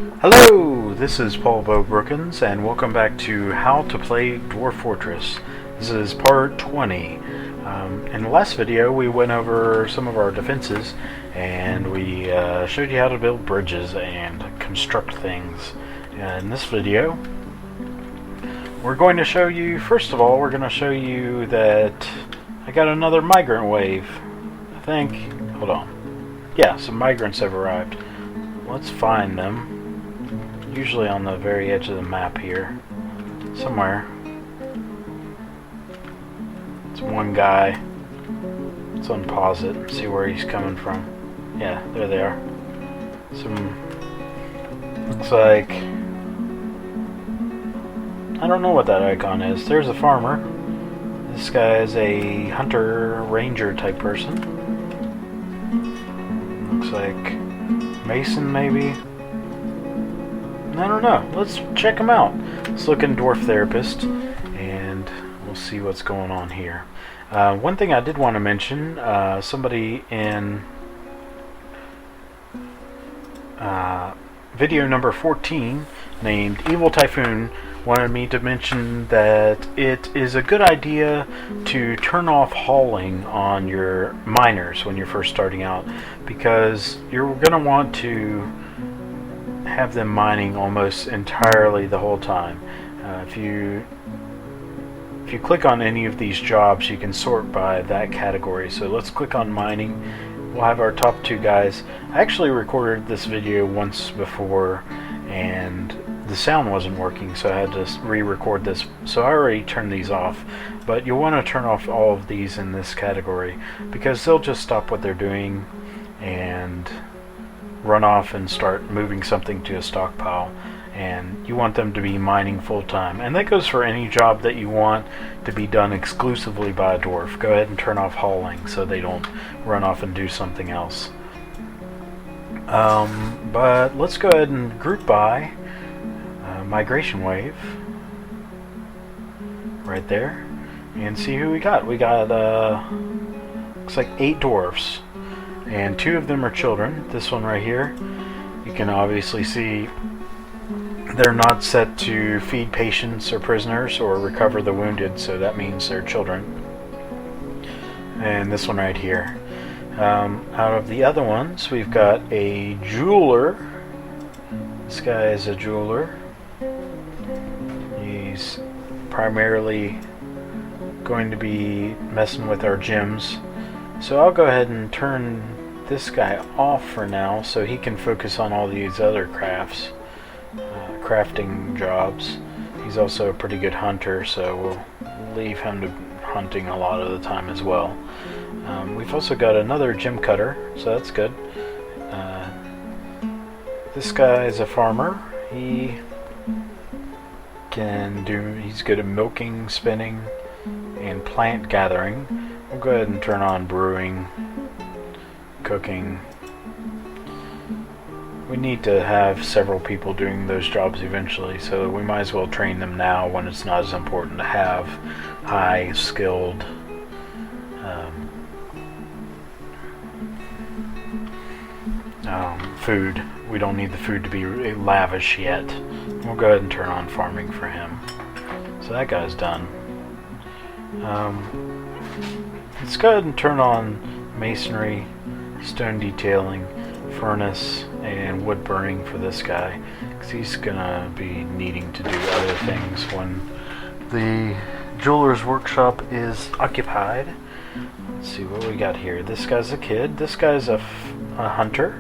Hello, this is Paul Bo Brookins, and welcome back to How to Play Dwarf Fortress. This is part 20. In the last video, we went over some of our defenses, and we showed you how to build bridges and construct things. In this video, we're going to show you, first of all, we're going to show you that I got another migrant wave. I think, hold on. Yeah, some migrants have arrived. Let's find them. Usually on the very edge of the map here. Somewhere. It's one guy. Let's unpause it and see where he's coming from. Yeah, there they are. Looks like... I don't know what that icon is. There's a farmer. This guy is a hunter ranger type person. Looks like Mason maybe. I don't know. Let's check him out. Let's look in Dwarf Therapist and we'll see what's going on here. One thing I did want to mention, somebody in video number 14 named Evil Typhoon wanted me to mention that it is a good idea to turn off hauling on your miners when you're first starting out, because you're going to want to have them mining almost entirely the whole time. If you click on any of these jobs, you can sort by that category. So let's click on mining. We'll have our top two guys. I actually recorded this video once before and the sound wasn't working, so I had to re-record this. So I already turned these off, but you'll want to turn off all of these in this category because they'll just stop what they're doing and run off and start moving something to a stockpile, and you want them to be mining full time. And that goes for any job that you want to be done exclusively by a dwarf. Go ahead and turn off hauling so they don't run off and do something else. But let's go ahead and group by migration wave right there and see who we got. We got looks like 8 dwarfs, and 2 of them are children. This one right here, you can obviously see they're not set to feed patients or prisoners or recover the wounded, so that means they're children. And this one right here. Out of the other ones, we've got a jeweler. This guy is a jeweler. He's primarily going to be messing with our gems. So I'll go ahead and turn this guy off for now so he can focus on all these other crafting jobs. He's also a pretty good hunter, so we'll leave him to hunting a lot of the time as well. We've also got another gem cutter, so that's good. This guy is a farmer. He's good at milking, spinning, and plant gathering. We'll go ahead and turn on brewing, cooking. We need to have several people doing those jobs eventually, so we might as well train them now when it's not as important to have high skilled food. We don't need the food to be lavish yet. We'll go ahead and turn on farming for him. So that guy's done. Let's go ahead and turn on masonry, stone detailing, furnace, and wood burning for this guy, because he's gonna be needing to do other things when the jeweler's workshop is occupied. Let's see what we got here. This guy's a kid. This guy's a hunter.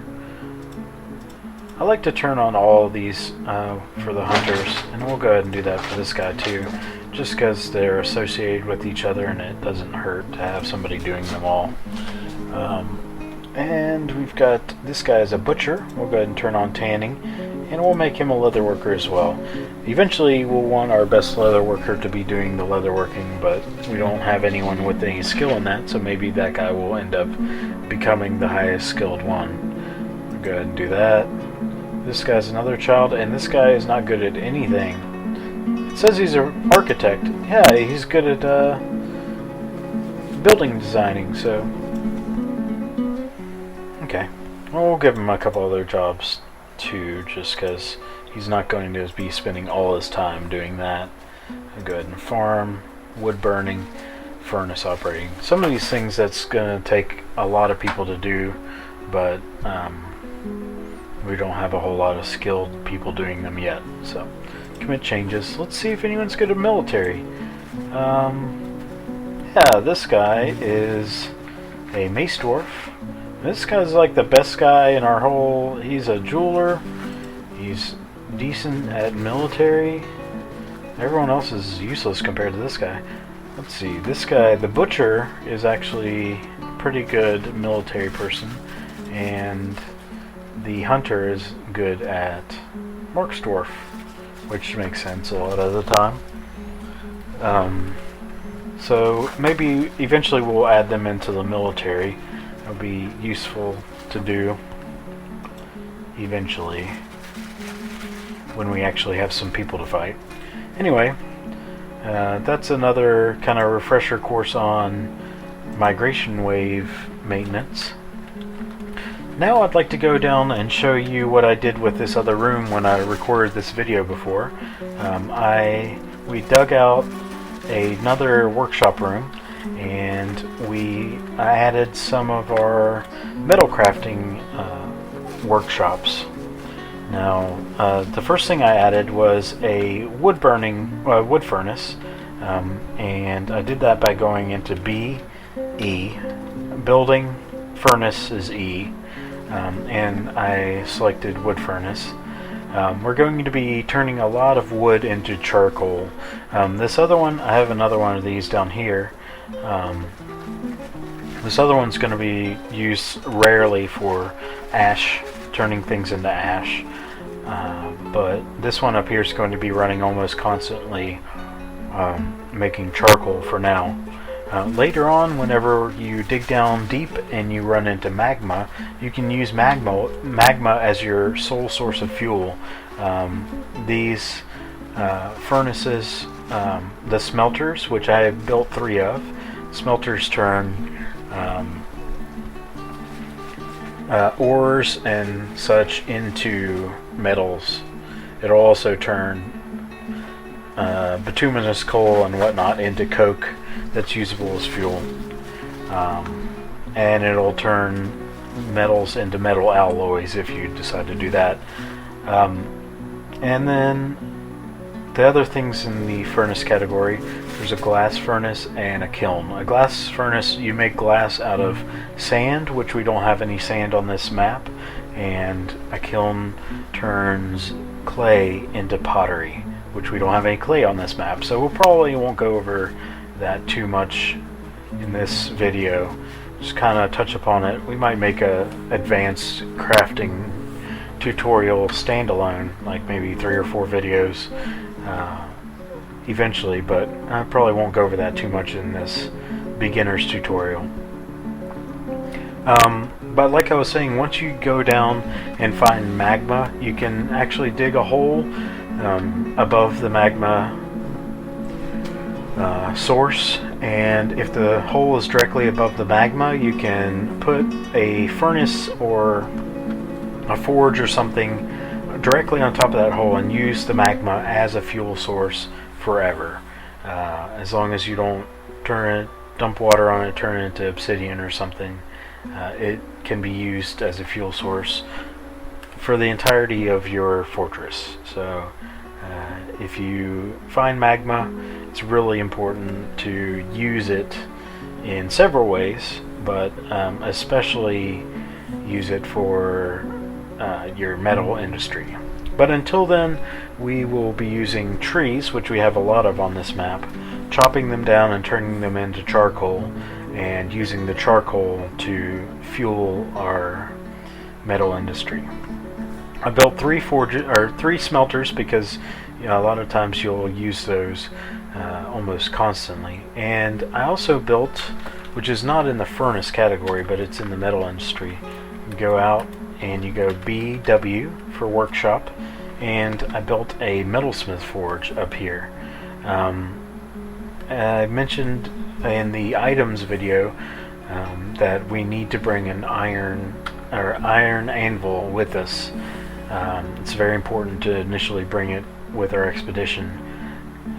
I like to turn on all of these for the hunters, and we'll go ahead and do that for this guy too, just because they're associated with each other and it doesn't hurt to have somebody doing them all. And we've got this guy as a butcher. We'll go ahead and turn on tanning, and we'll make him a leather worker as well. Eventually we'll want our best leather worker to be doing the leather working, but we don't have anyone with any skill in that, so maybe that guy will end up becoming the highest skilled one. We'll go ahead and do that. This guy's another child, and this guy is not good at anything. It says he's an architect. Yeah, he's good at building designing, so... Okay. Well, we'll give him a couple other jobs 2, just because he's not going to be spending all his time doing that. I'll go ahead and farm, wood burning, furnace operating. Some of these things that's going to take a lot of people to do, but we don't have a whole lot of skilled people doing them yet. So commit changes. Let's see if anyone's good at military. Yeah, this guy is a mace dwarf. This guy's like the best guy in our whole... He's a jeweler. He's decent at military. Everyone else is useless compared to this guy. Let's see, this guy, the butcher, is actually a pretty good military person, and the hunter is good at Mark's dwarf, which makes sense a lot of the time. So maybe eventually we'll add them into the military. It'll be useful to do eventually when we actually have some people to fight. Anyway, that's another kind of refresher course on migration wave maintenance. Now I'd like to go down and show you what I did with this other room when I recorded this video before. We dug out another workshop room, and I added some of our metal crafting workshops. Now, the first thing I added was a wood furnace, and I did that by going into B, E, building, furnace is E, and I selected wood furnace. We're going to be turning a lot of wood into charcoal. This other one, I have another one of these down here. This other one's going to be used rarely for ash, turning things into ash. But this one up here is going to be running almost constantly, making charcoal for now. Later on, whenever you dig down deep and you run into magma, you can use magma as your sole source of fuel. These furnaces, the smelters, which I have built 3 of, smelters turn ores and such into metals. It'll also turn bituminous coal and whatnot into coke that's usable as fuel, and it'll turn metals into metal alloys if you decide to do that. And then the other things in the furnace category, there's a glass furnace and a kiln. A glass furnace, you make glass out of sand, which we don't have any sand on this map, and a kiln turns clay into pottery, which we don't have any clay on this map, so we probably won't go over that too much in this video. Just kind of touch upon it. We might make a advanced crafting tutorial standalone, like maybe 3 or 4 videos eventually, but I probably won't go over that too much in this beginner's tutorial. But like I was saying, once you go down and find magma, you can actually dig a hole above the magma source, and if the hole is directly above the magma, you can put a furnace or a forge or something directly on top of that hole and use the magma as a fuel source forever, as long as you don't dump water on it, turn it into obsidian or something. It can be used as a fuel source for the entirety of your fortress. So if you find magma, it's really important to use it in several ways, but especially use it for your metal industry. But until then, we will be using trees, which we have a lot of on this map, chopping them down and turning them into charcoal, and using the charcoal to fuel our metal industry. I built 3 smelters because a lot of times you'll use those almost constantly. And I also built, which is not in the furnace category, but it's in the metal industry. You go out and you go BW for workshop, and I built a metalsmith forge up here. I mentioned in the items video that we need to bring an iron anvil with us. It's very important to initially bring it with our expedition.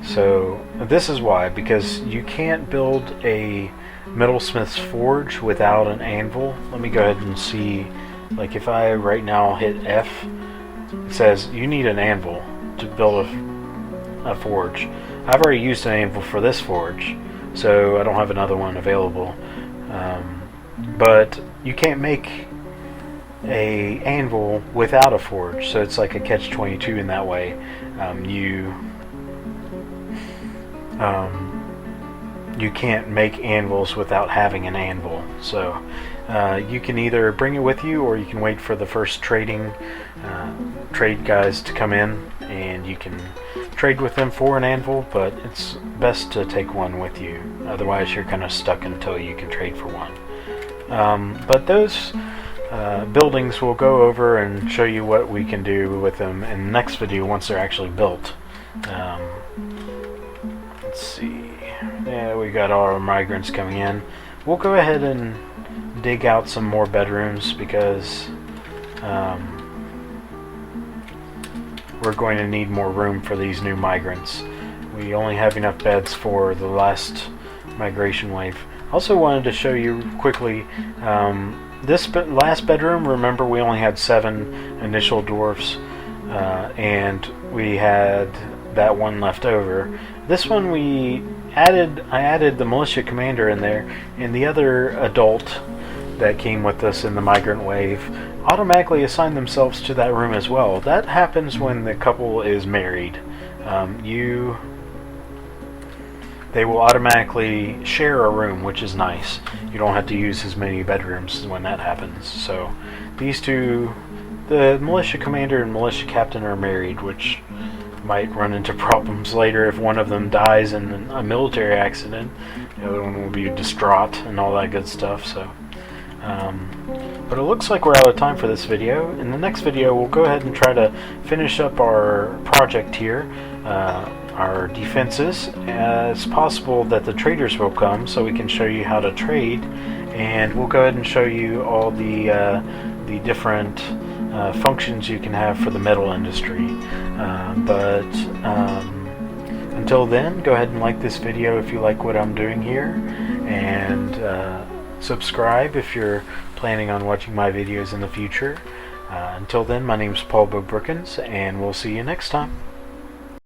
So this is why, because you can't build a metalsmith's forge without an anvil. Let me go ahead and see, like if I right now hit F, it says you need an anvil to build a forge. I've already used an anvil for this forge, so I don't have another one available. But you can't make a anvil without a forge, so it's like a catch-22 in that way. You can't make anvils without having an anvil. So you can either bring it with you, or you can wait for the first trade guys to come in, and you can trade with them for an anvil, but it's best to take one with you. Otherwise you're kind of stuck until you can trade for one. But those buildings we'll go over and show you what we can do with them in the next video once they're actually built. Let's see. Yeah, we got all our migrants coming in. We'll go ahead and dig out some more bedrooms because we're going to need more room for these new migrants. We only have enough beds for the last migration wave. Also wanted to show you quickly this last bedroom. Remember, we only had 7 initial dwarfs, and we had that one left over. This one I added the militia commander in there, and the other adult that came with us in the migrant wave automatically assigned themselves to that room as well. That happens when the couple is married. They will automatically share a room, which is nice. You don't have to use as many bedrooms when that happens. So these two, the militia commander and militia captain, are married, which might run into problems later if one of them dies in a military accident. The other one will be distraught and all that good stuff. So, but it looks like we're out of time for this video. In the next video, we'll go ahead and try to finish up our project here, our defenses. It's possible that the traders will come, so we can show you how to trade, and we'll go ahead and show you all the different functions you can have for the metal industry. But until then, go ahead and like this video if you like what I'm doing here, and subscribe if you're planning on watching my videos in the future. Until then, my name's Paul Bo Brookins, and we'll see you next time.